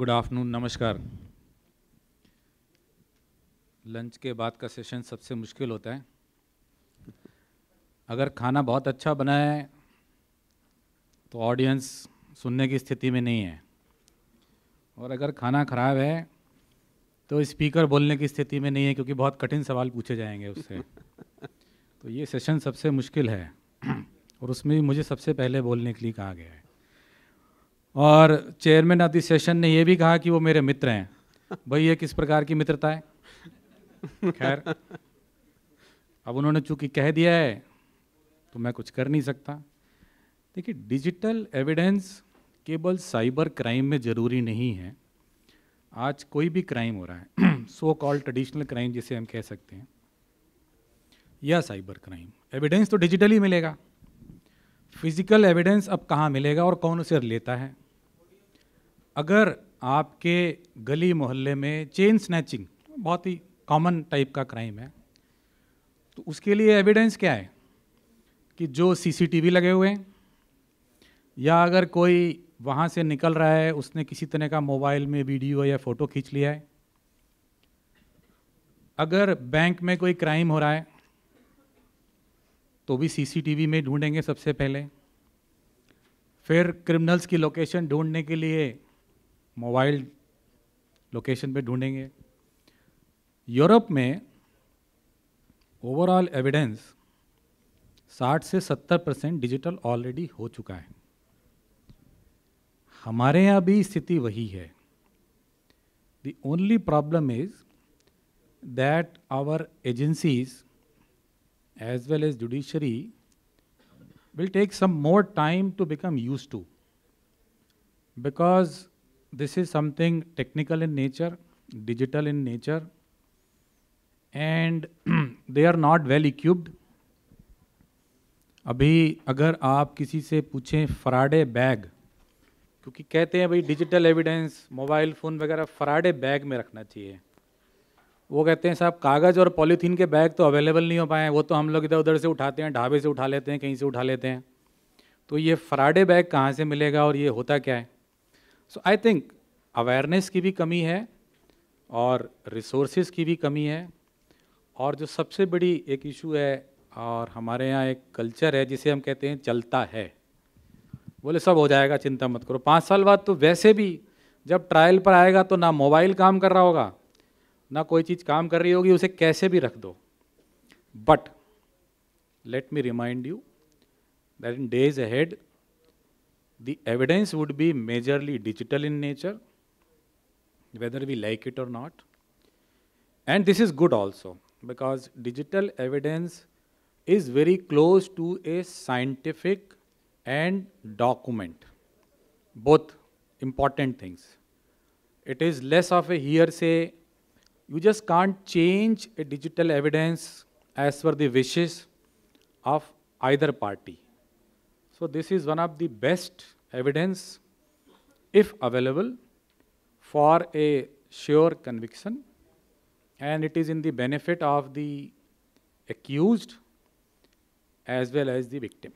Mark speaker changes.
Speaker 1: Good afternoon, नमस्कार। Lunch के बाद का सेशन सबसे मुश्किल होता है। अगर खाना बहुत अच्छा बना है तो ऑडियंस सुनने की स्थिति में नहीं है, और अगर खाना खराब है तो स्पीकर बोलने की स्थिति में नहीं है, क्योंकि बहुत कठिन सवाल पूछे जाएंगे उससे। तो ये सेशन सबसे मुश्किल है और उसमें भी मुझे सबसे पहले बोलने के लिए कहा गया है। और चेयरमैन ऑफ द सेशन ने ये भी कहा कि वो मेरे मित्र हैं। भाई ये किस प्रकार की मित्रता है? खैर, अब उन्होंने चूंकि कह दिया है तो मैं कुछ कर नहीं सकता। देखिए, डिजिटल एविडेंस केवल साइबर क्राइम में ज़रूरी नहीं है। आज कोई भी क्राइम हो रहा है सो कॉल्ड ट्रेडिशनल क्राइम जिसे हम कह सकते हैं, या साइबर क्राइम, एविडेंस तो डिजिटली मिलेगा। फिजिकल एविडेंस अब कहाँ मिलेगा और कौन उसे लेता है? अगर आपके गली मोहल्ले में चेन स्नैचिंग बहुत ही कॉमन टाइप का क्राइम है, तो उसके लिए एविडेंस क्या है? कि जो सीसीटीवी लगे हुए हैं, या अगर कोई वहाँ से निकल रहा है उसने किसी तरह का मोबाइल में वीडियो या फ़ोटो खींच लिया है। अगर बैंक में कोई क्राइम हो रहा है तो भी सीसीटीवी में ढूंढेंगे सबसे पहले। फिर क्रिमिनल्स की लोकेशन ढूंढने के लिए मोबाइल लोकेशन पे ढूंढेंगे। यूरोप में ओवरऑल एविडेंस 60 से 70% डिजिटल ऑलरेडी हो चुका है। हमारे यहाँ भी स्थिति वही है। The only problem is that our agencies as well as judiciary will take some more time to become used to, because this is something technical in nature, digital in nature, and they are not well equipped. अभी अगर आप किसी से पूछें Faraday bag, क्योंकि कहते हैं भाई डिजिटल एविडेंस मोबाइल फ़ोन वगैरह फराडे बैग में रखना चाहिए, वो कहते हैं साहब कागज़ और पॉलीथीन के बैग तो अवेलेबल नहीं हो पाए हैं, वो तो हम लोग इधर उधर से उठाते हैं, ढाबे से उठा लेते हैं, कहीं से उठा लेते हैं। तो ये फराडे बैग कहाँ से मिलेगा और ये होता क्या है? सो आई थिंक अवेयरनेस की भी कमी है और रिसोर्सेज की भी कमी है। और जो सबसे बड़ी एक इशू है, और हमारे यहाँ एक कल्चर है जिसे हम कहते हैं चलता है, बोले सब हो जाएगा, चिंता मत करो। 5 साल बाद तो वैसे भी जब ट्रायल पर आएगा तो ना मोबाइल काम कर रहा होगा, ना कोई चीज़ काम कर रही होगी, उसे कैसे भी रख दो। But let me remind you that in days ahead the evidence would be majorly digital in nature, whether we like it or not. And this is good also, because digital evidence is very close to a scientific and document, both important things. It is less of a hearsay. You just can't change a digital evidence as per the wishes of either party. So this is one of the best evidence, if available, for a sure conviction, and it is in the benefit of the accused as well as the victim.